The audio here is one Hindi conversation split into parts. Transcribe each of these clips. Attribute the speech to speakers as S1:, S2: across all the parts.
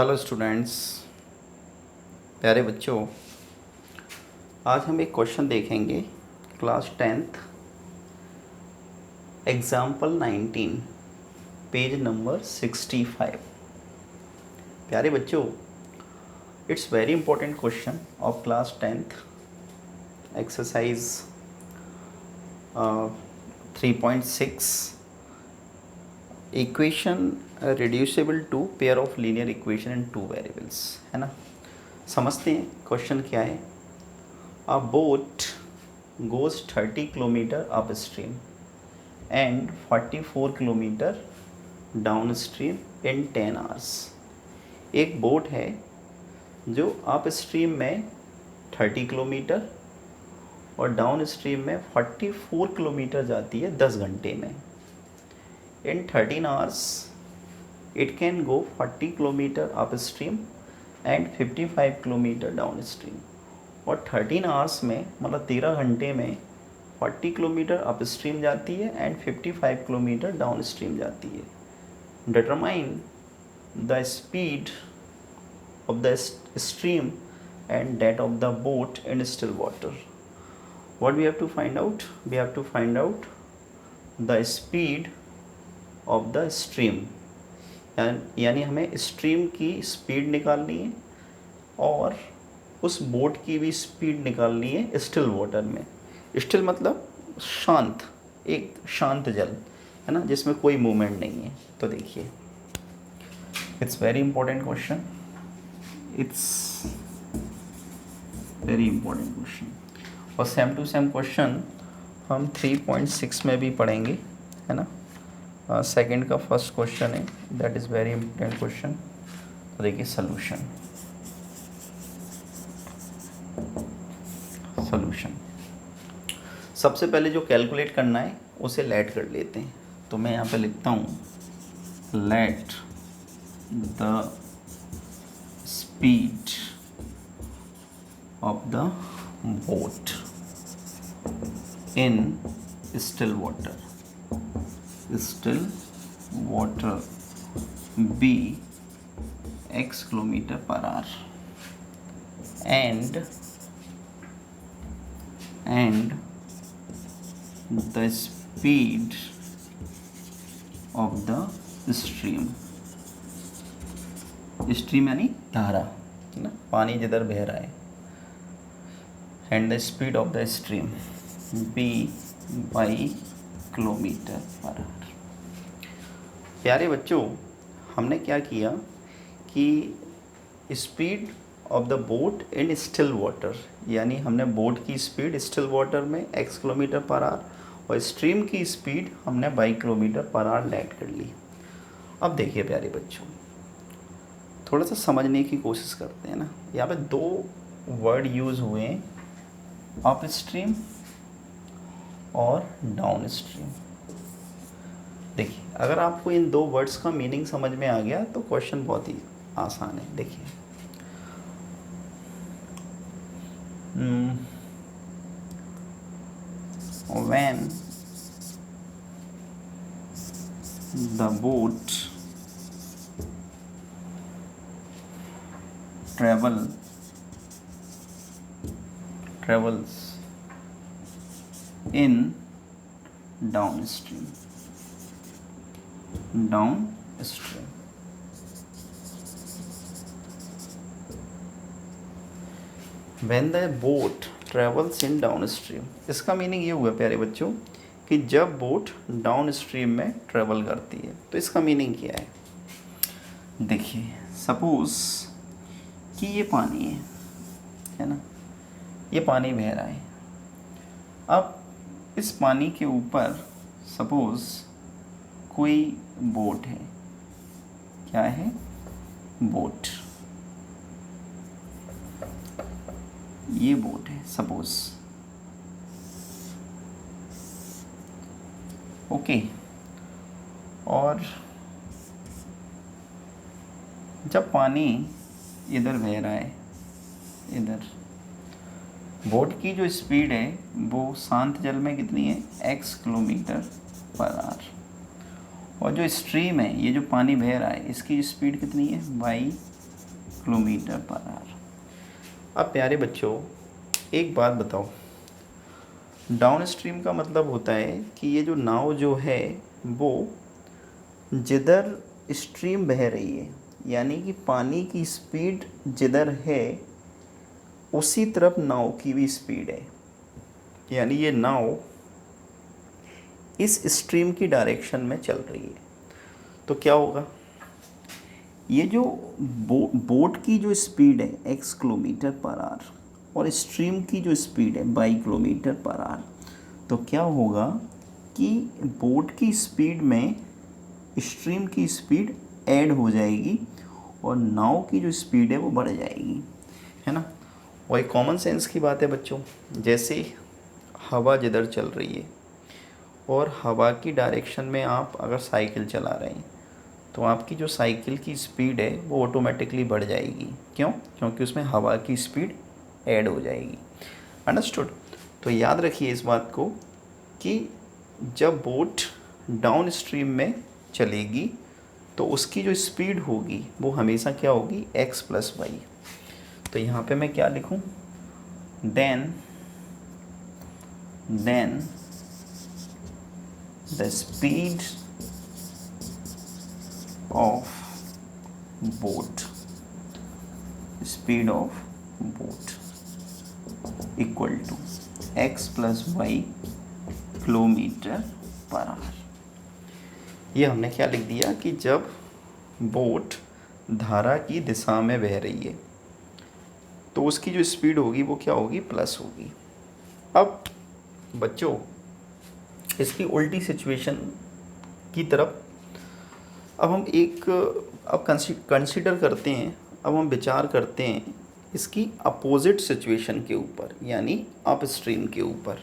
S1: हेलो स्टूडेंट्स, प्यारे बच्चों। आज हम एक क्वेश्चन देखेंगे class 10th example 19 page number 65। प्यारे बच्चों, it's very important question of class 10th exercise 3.6 equation reducible to pair of linear equation in two variables, है ना। समझते हैं क्वेश्चन क्या है। A boat goes 30 kilometre up stream and 44 kilometre down stream in 10 hours. एक बोट है जो अप स्ट्रीम में 30 किलोमीटर और डाउन स्ट्रीम में 44 किलोमीटर जाती है 10 घंटे में। इन 13 hours it can go 40 kilometre up stream and 55 kilometre down stream. और 13 आवर्स में मतलब 13 घंटे में 40 किलोमीटर अप स्ट्रीम जाती है एंड 55 किलोमीटर डाउन स्ट्रीम जाती है। Determine the speed of the stream and that of the boat in still water. What we have to find out? We have to find out the speed of the stream, यानी हमें स्ट्रीम की स्पीड निकालनी है और उस बोट की भी स्पीड निकालनी है स्टिल वाटर में। स्टिल मतलब शांत, एक शांत जल, है ना, जिसमें कोई मूवमेंट नहीं है। तो देखिए, it's very important question, it's very important question. और सेम टू सेम क्वेश्चन हम 3.6 में भी पढ़ेंगे, है ना। सेकंड का फर्स्ट क्वेश्चन है, that is very important question. तो देखिए सॉल्यूशन। सबसे पहले जो कैलकुलेट करना है उसे लेट कर लेते हैं। तो मैं यहाँ पे लिखता हूँ let the speed of the boat in still water be x kilometre per hour and the speed of the stream यानी धारा, है ना, पानी जिधर बह रहा है। and the speed of the stream b by kilometre per hour. प्यारे बच्चों, हमने क्या किया कि speed of the boat in still water, यानी हमने बोट की स्पीड स्टिल वाटर में x किलोमीटर पर आवर और स्ट्रीम की स्पीड हमने y kilometre per hour let कर ली। अब देखिए प्यारे बच्चों, थोड़ा सा समझने की कोशिश करते हैं ना। यहाँ पे दो वर्ड यूज़ हुए हैं, अप स्ट्रीम और डाउन स्ट्रीम। देखिए, अगर आपको इन दो वर्ड्स का मीनिंग समझ में आ गया तो क्वेश्चन बहुत ही आसान है। देखिए, when the boat travels in downstream when the boat travels in downstream, इसका मीनिंग ये हुआ प्यारे बच्चों कि जब बोट डाउन स्ट्रीम में ट्रेवल करती है। तो इसका मीनिंग क्या है? देखिए, सपोज कि ये पानी है ना, ये पानी बह रहा है। अब इस पानी के ऊपर सपोज कोई बोट है। क्या है? बोट। ये बोट है सपोज, ओके। और जब पानी इधर बह रहा है, इधर बोट की जो स्पीड है वो शांत जल में कितनी है? x kilometre per hour. और जो स्ट्रीम है, ये जो पानी बह रहा है, इसकी स्पीड कितनी है? y kilometre per our. अब प्यारे बच्चों एक बात बताओ, डाउन स्ट्रीम का मतलब होता है कि ये जो नाव जो है वो जिधर स्ट्रीम बह रही है, यानी कि पानी की स्पीड जिधर है उसी तरफ नाव की भी स्पीड है, यानी ये नाव इस स्ट्रीम की डायरेक्शन में चल रही है। तो क्या होगा, ये जो बोट की जो स्पीड है x किलोमीटर पर आवर और स्ट्रीम की जो स्पीड है y किलोमीटर पर आवर, तो क्या होगा कि बोट की स्पीड में स्ट्रीम की स्पीड ऐड हो जाएगी और नाव की जो स्पीड है वो बढ़ जाएगी, है ना। वही कॉमन सेंस की बात है बच्चों, जैसे हवा जिधर चल रही है और हवा की डायरेक्शन में आप अगर साइकिल चला रहे हैं तो आपकी जो साइकिल की स्पीड है वो ऑटोमेटिकली बढ़ जाएगी। क्यों? क्योंकि उसमें हवा की स्पीड ऐड हो जाएगी। अंडरस्टूड? तो याद रखिए इस बात को कि जब बोट डाउन स्ट्रीम में चलेगी तो उसकी जो स्पीड होगी वो हमेशा क्या होगी, x + y। तो यहाँ पे मैं क्या लिखूँ, then the speed of boat equal to x + y kilometre per hour. ये हमने क्या लिख दिया कि जब बोट धारा की दिशा में बह रही है तो उसकी जो स्पीड होगी वो क्या होगी, प्लस होगी। अब बच्चों इसकी उल्टी सिचुएशन की तरफ अब हम कंसीडर करते हैं, अब हम विचार करते हैं इसकी अपोजिट सिचुएशन के ऊपर, यानी अप स्ट्रीम के ऊपर।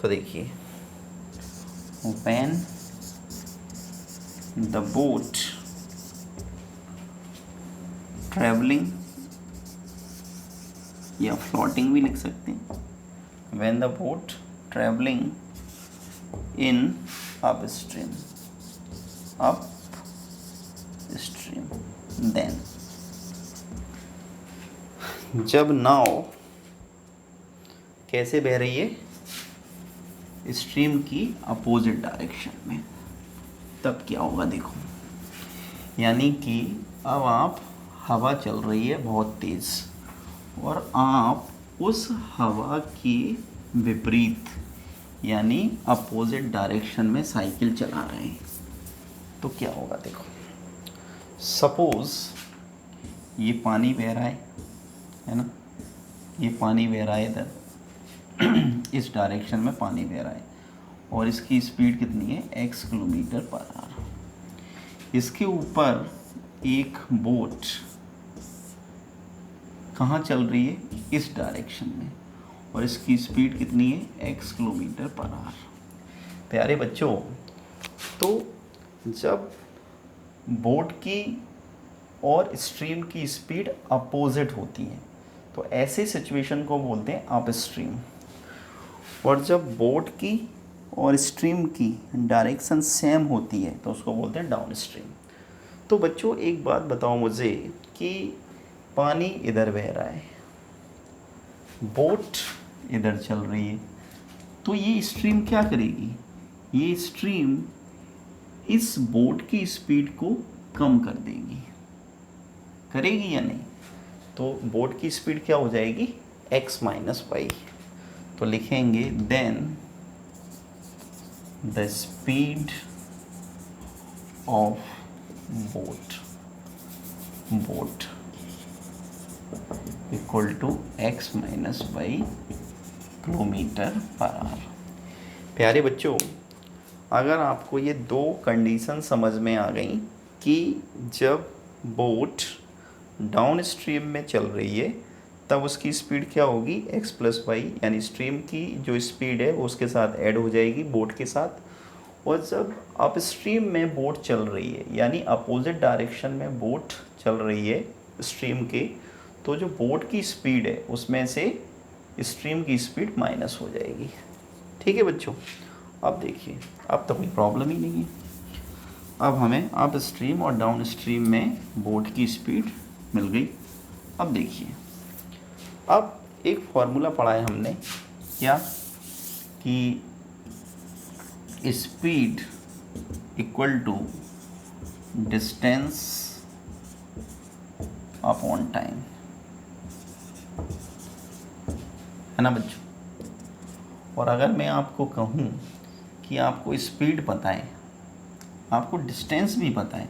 S1: तो देखिए, व्हेन द बोट ट्रैवलिंग, या फ्लोटिंग भी लिख सकते हैं, when the boat travelling in up stream, then जब नाव कैसे बह रही है, स्ट्रीम की अपोजिट डायरेक्शन में, तब क्या होगा देखो, यानी कि अब आप हवा चल रही है बहुत तेज़ और आप उस हवा के विपरीत यानी अपोजिट डायरेक्शन में साइकिल चला रहे हैं, तो क्या होगा देखो। सपोज़ ये पानी बह रहा है ना, ये पानी बह रहा है इधर इस डायरेक्शन में पानी बह रहा है और इसकी स्पीड कितनी है, x किलोमीटर पर आवर। इसके ऊपर एक बोट कहाँ चल रही है, इस डायरेक्शन में, और इसकी स्पीड कितनी है, x किलोमीटर पर आवर। प्यारे बच्चों, तो जब बोट की और स्ट्रीम की स्पीड अपोजिट होती है तो ऐसे सिचुएशन को बोलते हैं अप स्ट्रीम, और जब बोट की और स्ट्रीम की डायरेक्शन सेम होती है तो उसको बोलते हैं डाउन स्ट्रीम। तो बच्चों एक बात बताओ मुझे कि पानी इधर बह रहा है, बोट इधर चल रही है, तो ये स्ट्रीम क्या करेगी, ये स्ट्रीम इस बोट की स्पीड को कम कर देगी, करेगी या नहीं। तो बोट की स्पीड क्या हो जाएगी, x - y। तो लिखेंगे then the speed of boat equal to x - y kilometre per hour. प्यारे बच्चों, अगर आपको ये दो कंडीशन समझ में आ गई कि जब बोट डाउन स्ट्रीम में चल रही है तब उसकी स्पीड क्या होगी, x + y, यानी स्ट्रीम की जो स्पीड है वो उसके साथ ऐड हो जाएगी बोट के साथ, और जब अप स्ट्रीम में बोट चल रही है यानी अपोजिट डायरेक्शन में बोट चल रही है स्ट्रीम के, तो जो बोट की स्पीड है उसमें से स्ट्रीम की स्पीड माइनस हो जाएगी। ठीक है बच्चों, अब देखिए, अब तो कोई प्रॉब्लम ही नहीं है। अब हमें अप स्ट्रीम और डाउन स्ट्रीम में बोट की स्पीड मिल गई। अब देखिए, अब एक फॉर्मूला पढ़ा है हमने, क्या कि speed equal to distance upon time, है ना बच्चों। और अगर मैं आपको कहूँ कि आपको स्पीड पता है, आपको डिस्टेंस भी पता है,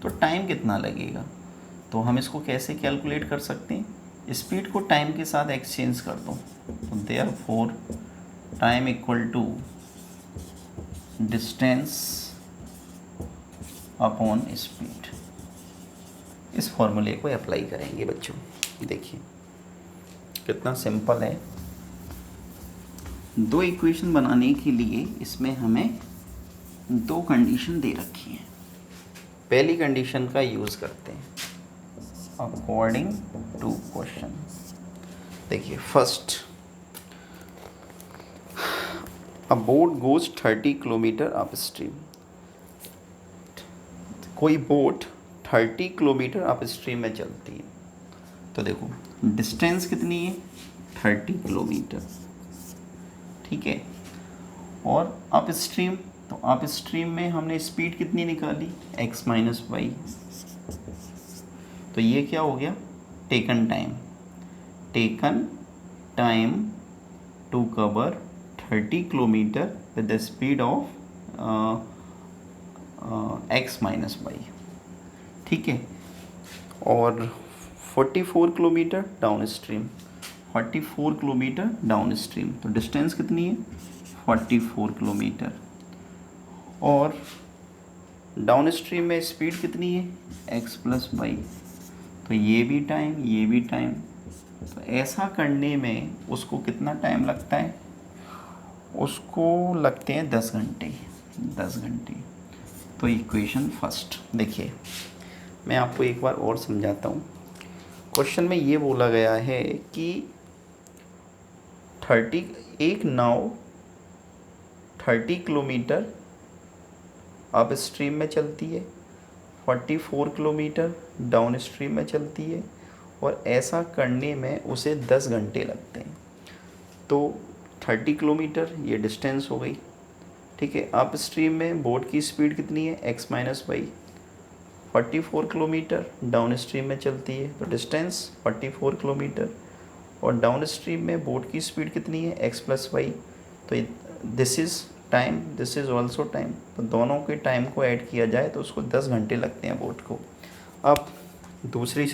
S1: तो टाइम कितना लगेगा, तो हम इसको कैसे कैलकुलेट कर सकते हैं, स्पीड को टाइम के साथ एक्सचेंज कर दो, तो therefore time equal to distance upon speed. इस फॉर्मूले को अप्लाई करेंगे बच्चों। देखिए कितना सिंपल है। दो इक्वेशन बनाने के लिए इसमें हमें दो कंडीशन दे रखी हैं। पहली कंडीशन का यूज़ करते हैं अकॉर्डिंग टू क्वेश्चन। देखिए फर्स्ट, अ boat goes 30 kilometre up stream. कोई बोट 30 किलोमीटर अप स्ट्रीम में चलती है, तो देखो डिस्टेंस कितनी है, 30 किलोमीटर, ठीक है। और अप स्ट्रीम, तो अप स्ट्रीम में हमने स्पीड कितनी निकाली, x माइनस वाई। तो ये क्या हो गया, taken time to cover 30 kilometre with the speed of x minus y, ठीक है। और 44 kilometre down stream, 44 kilometre down stream, तो डिस्टेंस कितनी है, 44 किलोमीटर। और डाउन स्ट्रीम में स्पीड कितनी है, x प्लस वाई, तो ये भी टाइम। तो ऐसा करने में उसको कितना टाइम लगता है, उसको लगते हैं 10 घंटे। तो इक्वेशन फर्स्ट। देखिए मैं आपको एक बार और समझाता हूँ। क्वेश्चन में ये बोला गया है कि एक नाव 30 किलोमीटर अप स्ट्रीम में चलती है, 44 किलोमीटर डाउन स्ट्रीम में चलती है, और ऐसा करने में उसे 10 घंटे लगते हैं। तो 30 किलोमीटर ये डिस्टेंस हो गई, ठीक है। अप स्ट्रीम में बोट की स्पीड कितनी है, x minus y. 44 kilometre down stream में चलती है, तो डिस्टेंस 44 किलोमीटर। और डाउन स्ट्रीम में बोट की स्पीड कितनी है, x प्लस वाई। तो this is time, this is also time, तो दोनों के टाइम को ऐड किया जाए तो उसको 10 घंटे लगते हैं बोट को। अब दूसरी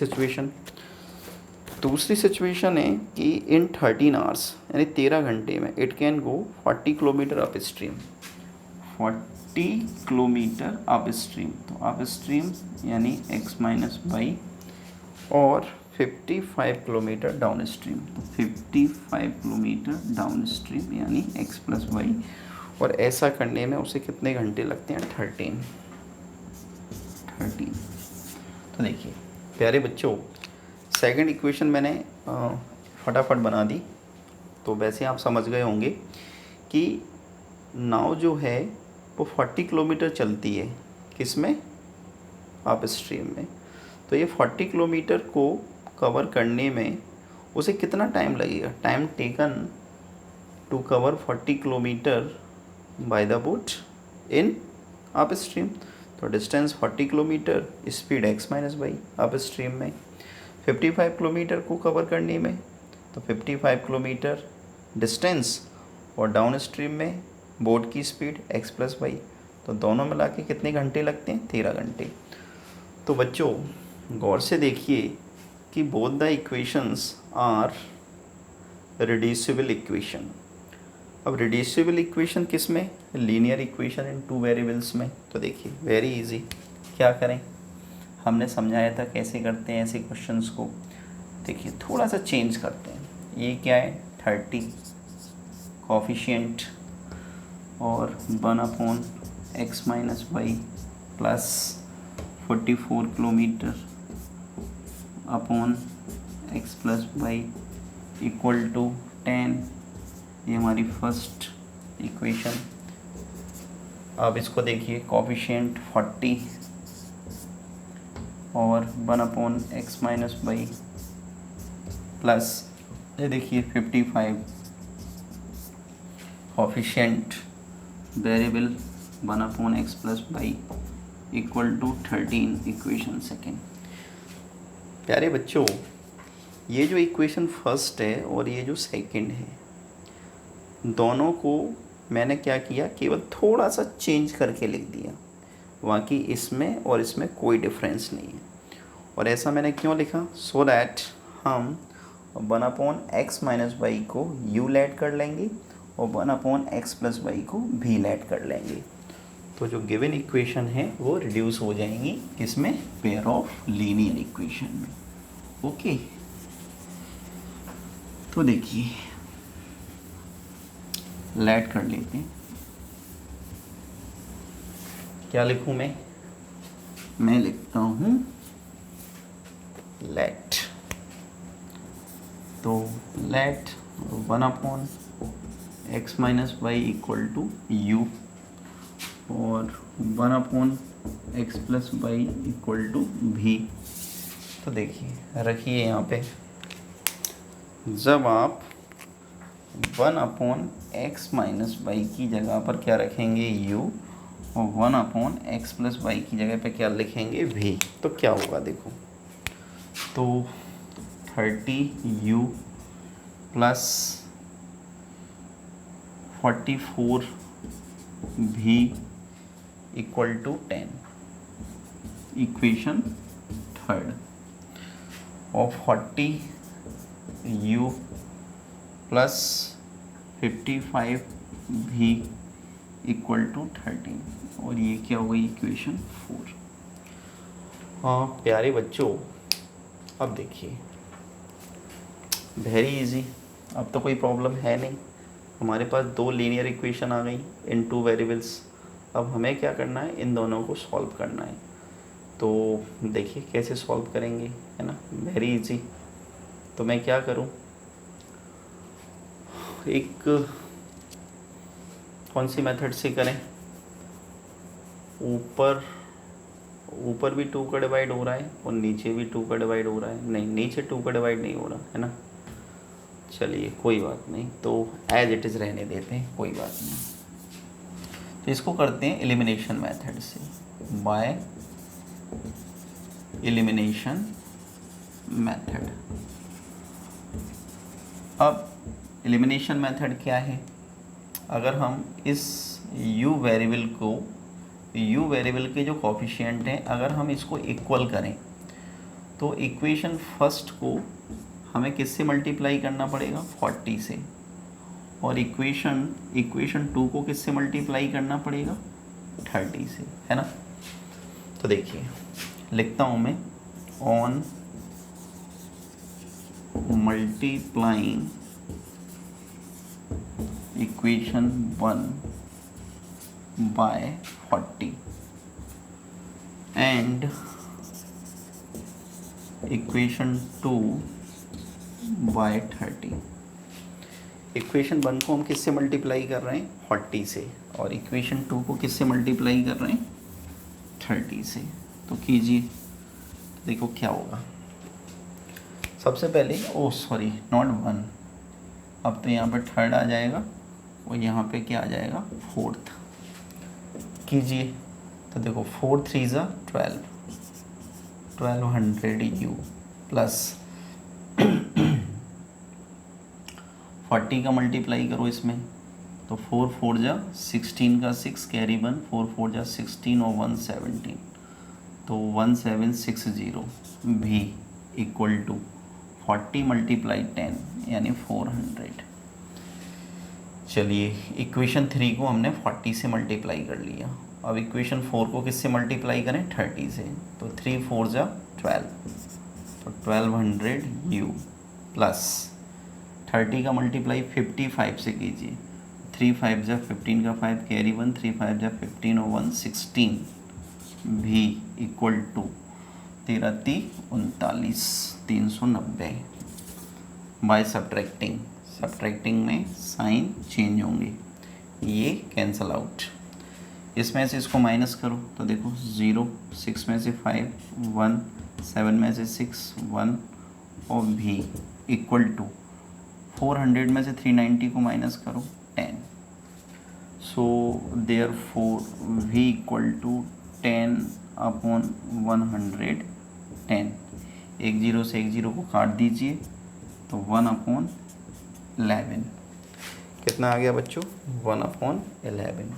S1: सिचुएशन है कि इन 13 आवर्स यानी 13 घंटे में it can go 40 kilometre up stream, 40 kilometre up stream, तो अप स्ट्रीम यानी x माइनस वाई, और 55 किलोमीटर डाउन स्ट्रीम, तो 55 किलोमीटर डाउन स्ट्रीम यानी x प्लस वाई। और ऐसा करने में उसे कितने घंटे लगते हैं, 13। तो देखिए प्यारे बच्चों, सेकंड इक्वेशन मैंने फटाफट बना दी। तो वैसे आप समझ गए होंगे कि नाव जो है वो 40 किलोमीटर चलती है, किस में, अप स्ट्रीम में। तो ये 40 किलोमीटर को कवर करने में उसे कितना टाइम लगेगा, time taken to cover 40 kilometre by the boat in up stream. तो distance 40 kilometre, speed x minus Y up stream में। 55 किलोमीटर को कवर करने में, तो 55 किलोमीटर डिस्टेंस, और डाउन स्ट्रीम में बोट की स्पीड x प्लस वाई। तो दोनों मिला के कितने घंटे लगते हैं, 13 घंटे। तो बच्चों गौर से देखिए कि both the equations are reducible equation. अब रिड्यूसिबल इक्वेशन किस में, लीनियर इक्वेशन इन 2 वेरिएबल्स में। तो देखिए वेरी इजी, क्या करें, हमने समझाया था कैसे करते हैं ऐसे क्वेश्चंस को। देखिए थोड़ा सा चेंज करते हैं। ये क्या है, 30 कोफिशिएंट और 1/x minus y plus 44 kilometre upon x plus y equal to 10। ये हमारी फर्स्ट इक्वेशन। अब इसको देखिए, कोफिशिएंट 40 और 1/x माइनस वाई प्लस ये देखिए 55 coefficient variable 1/x plus y equal to 13 equation second. प्यारे बच्चों, ये जो इक्वेशन फर्स्ट है और ये जो सेकंड है, दोनों को मैंने क्या किया, केवल थोड़ा सा चेंज करके लिख दिया, बाकी इसमें और इसमें कोई डिफरेंस नहीं है। और ऐसा मैंने क्यों लिखा, सो दैट हम 1/x माइनस वाई को u लेट कर लेंगे और 1/x प्लस वाई को भी लेट कर लेंगे। तो जो गिवन इक्वेशन है वो रिड्यूस हो जाएंगी किसमें, पेयर ऑफ लीनियर इक्वेशन में। ओके, तो देखिए लेट कर लेते हैं। क्या लिखूं मैं लिखता हूं लेट। तो let 1/x minus y equal to u और 1/x plus y equal to भी। तो देखिए रखिए यहाँ पे, जब आप 1/x माइनस वाई की जगह पर क्या रखेंगे, u, और 1/x प्लस वाई की जगह पे क्या लिखेंगे, v, तो क्या होगा देखो, तो 30u plus 44v equal to 10, equation third. और 40u plus 55v equal to 13, और ये क्या हो गई, इक्वेशन 4। हाँ प्यारे बच्चों, अब देखिए वेरी इजी, अब तो कोई प्रॉब्लम है नहीं, हमारे पास दो लीनियर इक्वेशन आ गई इन टू वेरिएबल्स। अब हमें क्या करना है, इन दोनों को सॉल्व करना है। तो देखिए कैसे सॉल्व करेंगे, है ना, वेरी इजी। तो मैं क्या करूं, एक कौन सी मेथड से करें, ऊपर भी 2 का डिवाइड हो रहा है और नीचे भी 2 का डिवाइड हो रहा है, नहीं नीचे 2 का डिवाइड नहीं हो रहा है ना, चलिए कोई बात नहीं, तो एज इट इज़ रहने देते हैं, कोई बात नहीं। तो इसको करते हैं एलिमिनेशन मेथड से, बाय एलिमिनेशन मेथड। अब एलिमिनेशन मेथड क्या है, अगर हम इस u वेरिएबल के जो कोफिशिएंट हैं, अगर हम इसको इक्वल करें तो इक्वेशन फर्स्ट को हमें किससे मल्टीप्लाई करना पड़ेगा, 40 से, और इक्वेशन 2 को किससे मल्टीप्लाई करना पड़ेगा, 30 से, है ना। तो देखिए लिखता हूँ मैं, on multiplying equation 1 by 40 and equation 2 by 30। Equation 1 को हम किससे मल्टीप्लाई कर रहे हैं, 40 से, और इक्वेशन 2 को किससे मल्टीप्लाई कर रहे हैं, 30 से। तो कीजिए, देखो क्या होगा। सबसे पहले सॉरी नॉट 1, अब तो यहाँ पर थर्ड आ जाएगा और यहाँ पे क्या आ जाएगा, फोर्थ। कीजिए, तो देखो 4 3 12, 1200u प्लस 40 का मल्टीप्लाई करो इसमें, तो 4 4 16 का 6 कैरी 1, 4 4 16 और 1 17, तो 1760 भी इक्वल टू 40 मल्टीप्लाई 10 यानी 400। चलिए इक्वेशन 3 को हमने 40 से मल्टीप्लाई कर लिया, अब इक्वेशन 4 को किससे मल्टीप्लाई करें, 30 से, तो 3 4 12, तो 1200u प्लस 30 का मल्टीप्लाई 55 से कीजिए, 3 5 15 का 5 कैरी 1, 3 5 15 और 1 16 भी इक्वल टू 13 39 390 बाय सब्ट्रैक्टिंग में साइन चेंज होंगे, ये कैंसल आउट। इसमें से इसको माइनस करो तो देखो 0, 6 में से 5 1, 7 में से 6 1 और भी इक्वल टू 400 में से 390 को माइनस करो 10, so therefore v equal to 10/110, एक जीरो से एक जीरो को काट दीजिए तो 1/11, कितना आ गया बच्चों 1/11।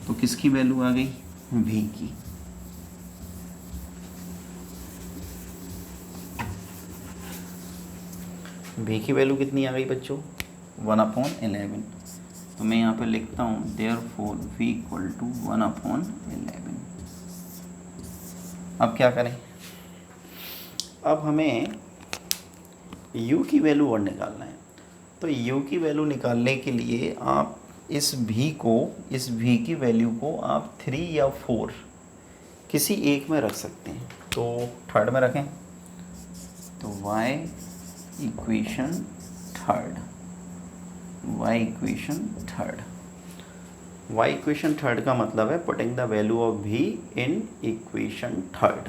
S1: तो किसकी वैल्यू आ गई v की। v की वैल्यू कितनी आ गई बच्चों 1/11। तो मैं यहाँ पे लिखता हूँ देयरफॉर v इक्वल टू 1/11। अब क्या करें, अब हमें u की वैल्यू और निकालना है। तो u की वैल्यू निकालने के लिए आप इस v की वैल्यू को आप 3 या 4 किसी एक में रख सकते हैं। तो थर्ड में रखें, तो y इक्वेशन थर्ड का मतलब है putting the value of v in equation third.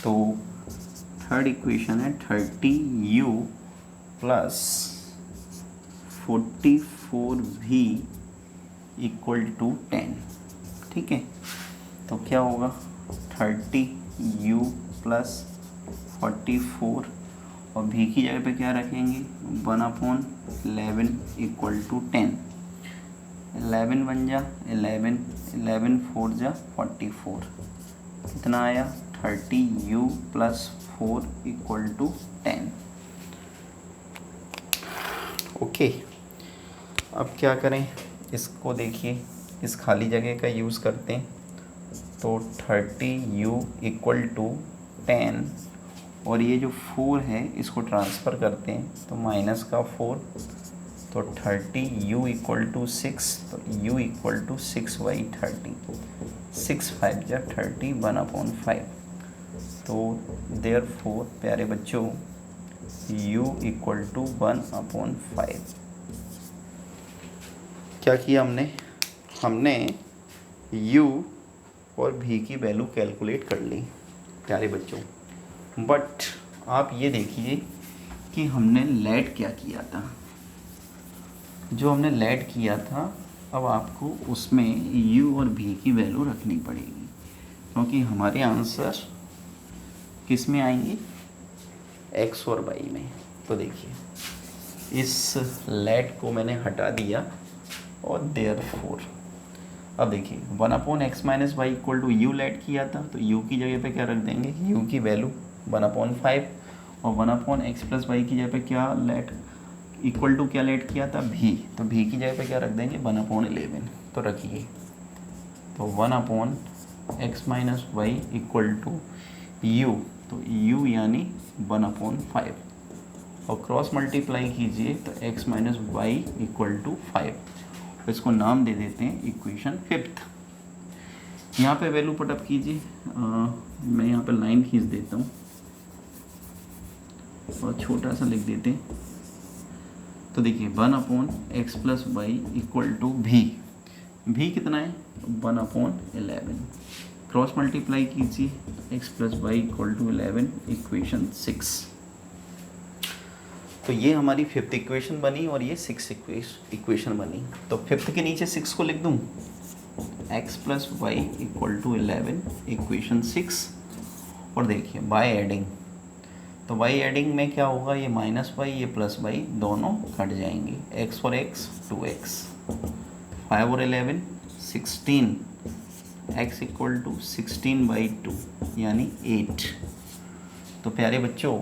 S1: तो थर्ड इक्वेशन है 30u plus 44v equal to 10, ठीक है। तो क्या होगा 30u प्लस 44 और v की जगह पे क्या रखेंगे 1/11 इक्वल टू 10, 11 बन जा 11 4 जा 44, कितना आया 30u plus 4 equal to 10। Okay, अब क्या करें, इसको देखिए इस खाली जगह का यूज़ करते हैं। तो 30u इक्वल टू 10 और ये जो 4 है इसको ट्रांसफ़र करते हैं तो माइनस का 4, तो 30u इक्वल टू 6, तो u इक्वल टू 6/30, 6 5 जा 30 1/5। तो देयरफॉर प्यारे बच्चों u इक्वल टू 1/5। क्या किया हमने u और v की वैल्यू कैलकुलेट कर ली प्यारे बच्चों। बट आप ये देखिए कि हमने लेट क्या किया था, जो हमने लेट किया था अब आपको उसमें u और v की वैल्यू रखनी पड़ेगी, क्योंकि हमारे आंसर किस में आएंगे x और y में। तो देखिए इस लेट को मैंने हटा दिया और देयरफॉर अब देखिए 1/x minus y equal to u let किया था, तो u की जगह पे क्या रख देंगे u की वैल्यू 1/5 और 1/x प्लस वाई की जगह पे क्या लेट इक्वल टू क्या लेट किया था v, तो v की जगह पे क्या रख देंगे 1/11। तो रखिए तो 1/x minus y equal to u, तो u यानी 1/5 और क्रॉस मल्टीप्लाई कीजिए तो x minus y equal to 5। इसको नाम दे देते हैं इक्वेशन फिफ्थ। यहाँ पे वैल्यू पुटअप कीजिए, मैं यहाँ पे लाइन खींच देता हूँ और छोटा सा लिख देते हैं। तो देखिए 1/x plus y equal to v कितना है 1/11, क्रॉस मल्टीप्लाई कीजिए x plus y equal to 11 equation 6। तो ये हमारी फिफ्थ इक्वेशन बनी और ये सिक्स इक्वेशन बनी। तो फिफ्थ के नीचे 6 को लिख दूँ x plus y equal to 11 equation 6। और देखिए बाय एडिंग, तो बाय एडिंग में क्या होगा ये माइनस वाई ये प्लस वाई दोनों कट जाएंगे, x और x 2x, 5 और 11 16, x इक्वल टू 16/2 यानी 8। तो प्यारे बच्चों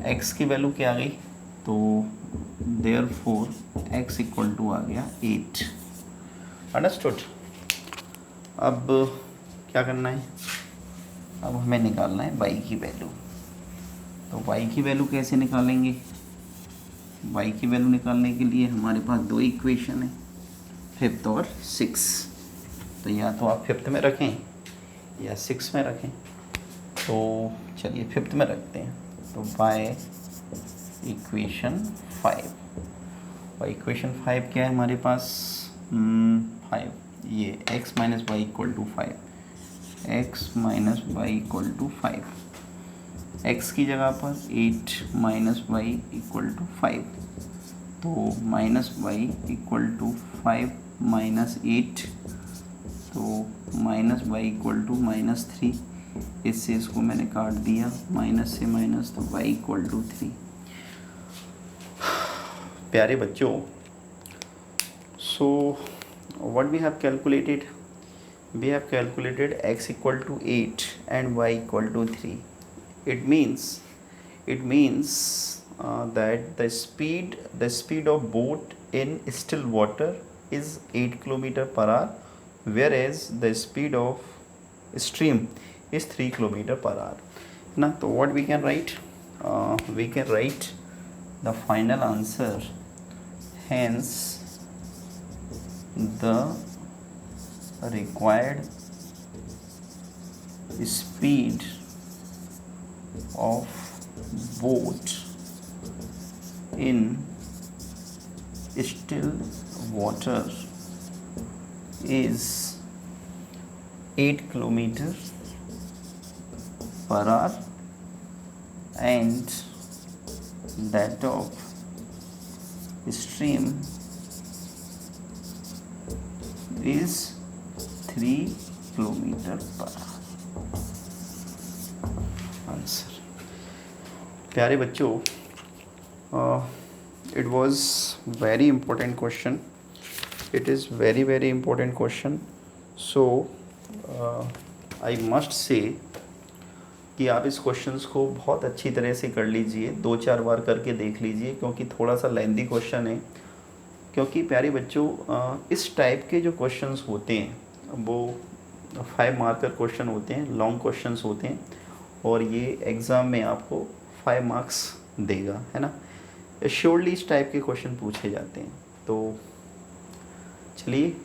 S1: x की वैल्यू क्या आ गई, तो देयरफॉर x इक्वल टू आ गया 8। अंडरस्टूड। अब क्या करना है, अब हमें निकालना है y की वैल्यू। तो y की वैल्यू कैसे निकालेंगे, y की वैल्यू निकालने के लिए हमारे पास दो इक्वेशन है फिफ्थ और 6। तो या तो आप फिफ्थ में रखें या 6 में रखें। तो चलिए फिफ्थ में रखते हैं। तो बाय इक्वेशन 5, और इक्वेशन 5 क्या है हमारे पास 5, ये x minus y equal to 5, x minus y equal to 5, x की जगह पर 8 माइनस वाई इक्वल टू 5, तो minus y equal to 5 minus 8, तो माइनस वाई इक्वल टू -3, इससे इसको मैंने काट दिया, माइनस से माइनस, तो वाई इक्वल टू 3। प्यारे बच्चों, so what we have calculated, we have calculated x equal to 8 and y equal to 3. It means that the speed of boat in still water is 8 kilometer per hour, whereas the speed of stream is 3 kilometer per hour. Now, so what we can write? We can write the final answer. Hence, the required speed of boat in still water is 8 kilometer per hour, and that of stream is 3 kilometre पर आंसर। प्यारे बच्चों, it was very important question, it is very very important question. So I must say कि आप इस क्वेश्चंस को बहुत अच्छी तरह से कर लीजिए, 2-4 बार करके देख लीजिए, क्योंकि थोड़ा सा लेंथी क्वेश्चन है। क्योंकि प्यारे बच्चों, इस टाइप के जो क्वेश्चंस होते हैं वो 5 मार्कर क्वेश्चन होते हैं, लॉन्ग क्वेश्चंस होते हैं, और ये एग्ज़ाम में आपको 5 मार्क्स देगा, है ना। श्योरली इस टाइप के क्वेश्चन पूछे जाते हैं। तो चलिए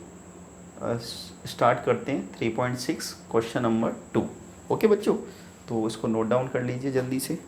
S1: स्टार्ट करते हैं 3.6 क्वेश्चन नंबर 2। ओके बच्चों, तो इसको नोट डाउन कर लीजिए जल्दी से।